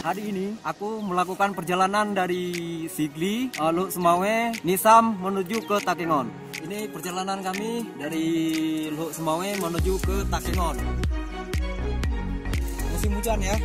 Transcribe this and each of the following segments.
Hari ini aku melakukan perjalanan dari Sigli, Luk Semawe, Nisam menuju ke Takengon. Ini perjalanan kami dari Luk Semawe menuju ke Takengon. Musim hujan ya.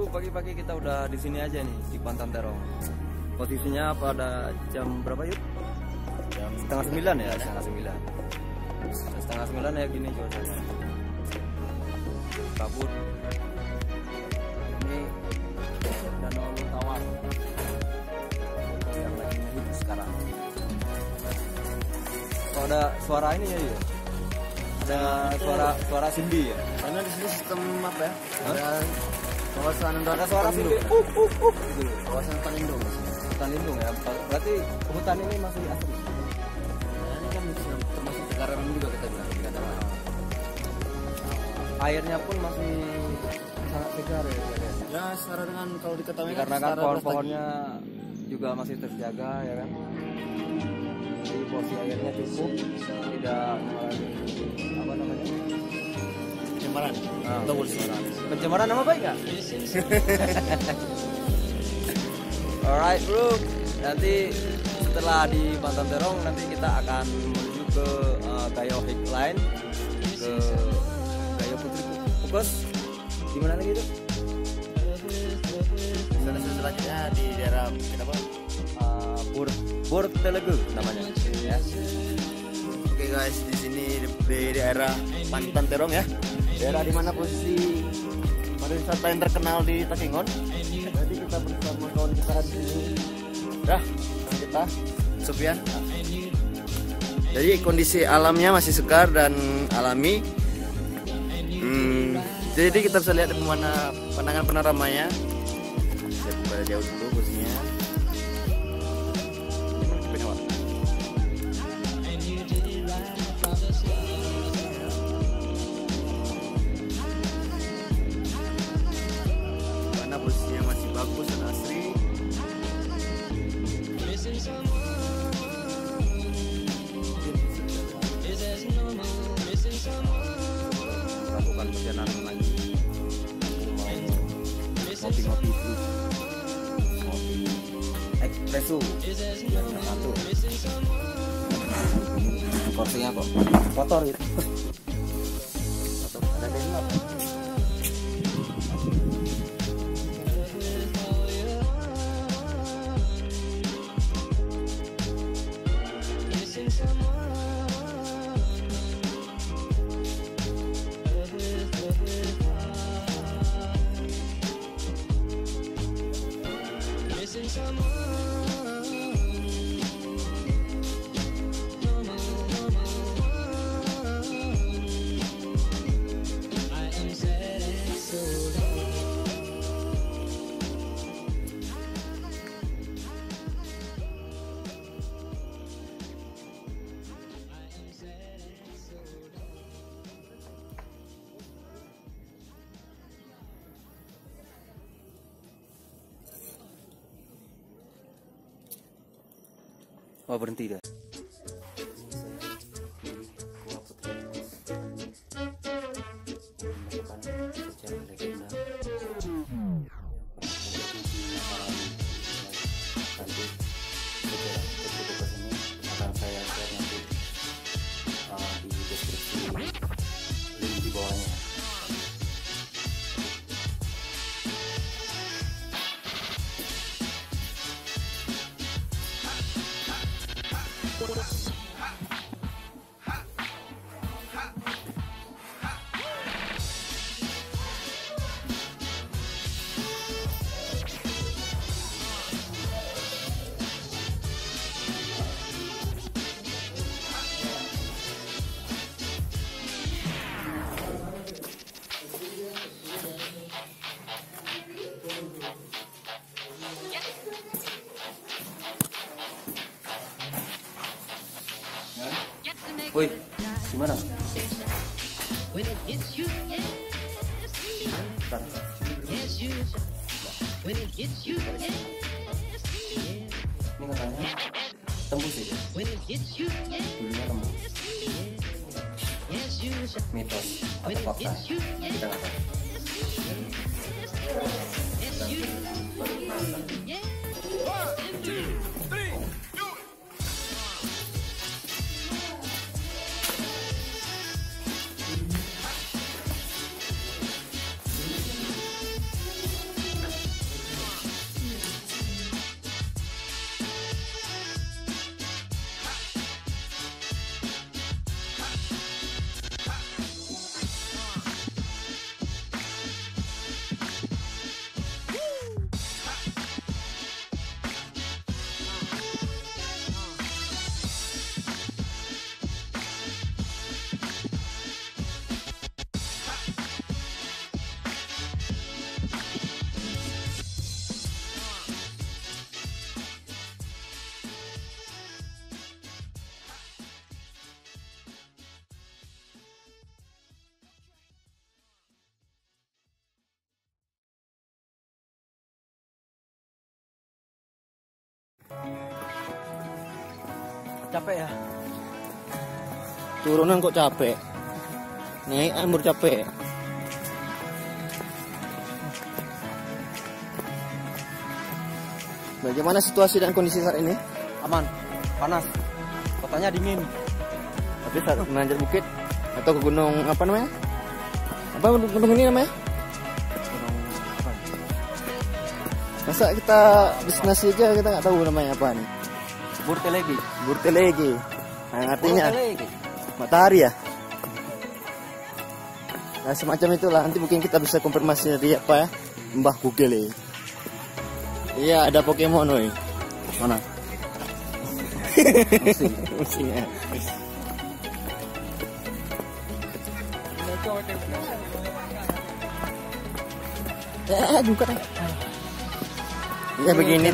Pagi-pagi kita udah di sini aja nih di Pantan Terong. Posisinya pada jam berapa yuk? Jam setengah 9 ya, setengah 9 ya gini cuacanya. Kabut. Ini Danau Tawar yang lagi ngehit sekarang. Oh, ada suara ini ya yuk? Ada suara Cindy ya? Karena di sini sistem apa ya? Kawasan ada suara Cindy. gitu. Kawasan hutan lindung. Hutan lindung ya. Berarti hutan ini masih asli. Nah, ini kan termasuk sekarang juga kita bilang dikatakan. Airnya pun masih sangat segar ya. Ya, secara dengan kalau diketahui karena kan pohon-pohonnya juga masih terjaga ya kan. Jadi porsi airnya cukup, tidak mengalami apa namanya? pencemaran. Pencemaran nama baik nggak? Alright bro, nanti setelah di Pantan Terong nanti kita akan menuju ke Gayo Highline, ke Gayo Putri Fokus. Di mana lagi itu? Selanjutnya di daerah kenapa? Bur Telegu namanya. Ya. Oke guys, di sini di daerah Pantan Terong ya. Daerah di mana posisi pariwisata yang terkenal di Takengon. Jadi kita bersama kawan kita di sini. Dah, kita Sofian. Jadi kondisi alamnya masih segar dan alami. Jadi kita bisa lihat pandangan panoramanya. Saya buka jauh dulu posisinya. Posisinya masih bagus dan asri. Lakukan perjalanan lagi. Ngopi-ngopi dulu. Ngopi espresso. Satu. Porsinya kok kotor gitu. Ada dengar. Oh berhenti dah. Akan saya share nanti di deskripsi link di bawahnya. Woi, gimana? Bentar. Ini katanya tembus ya? Dulunya tembus. Mitos atau fakta? Kita nggak tahu. Capek ya? Turunan kok capek. Naik amur capek. Bagaimana situasi dan kondisi saat ini? Aman, panas, kotanya dingin. Tapi saat menanjak bukit atau ke gunung apa namanya? Apa gunung ini namanya? Gunung apa? Masa kita destinasi aja kita nggak tahu namanya apa nih? Burtelegi. Burtelegi. Nah, artinya Burtelegi. matahari ya. Nah, semacam itulah. Nanti mungkin kita bisa konfirmasi dari apa ya? Mbah Google. Iya, ada Pokemon woi. Mana? Musiknya. Bukan. Ya begini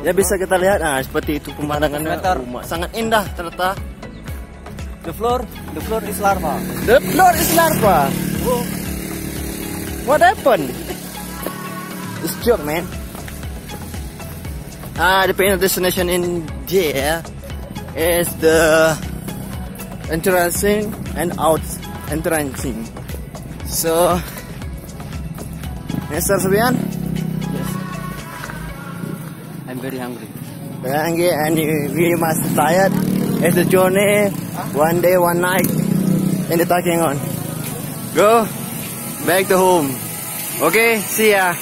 ya bisa kita lihat, nah seperti itu pemandangannya. Rumah sangat indah ternyata. The floor is lava. The floor is lava. Whoa. What happened? It's joke, man. The final destination in there is the entrancing and out entrancing. So, Mr. Subian? Yes. I'm very hungry. And we must tired. It's the journey, one day, one night in the Takengon. Go back to home. Okay, see ya.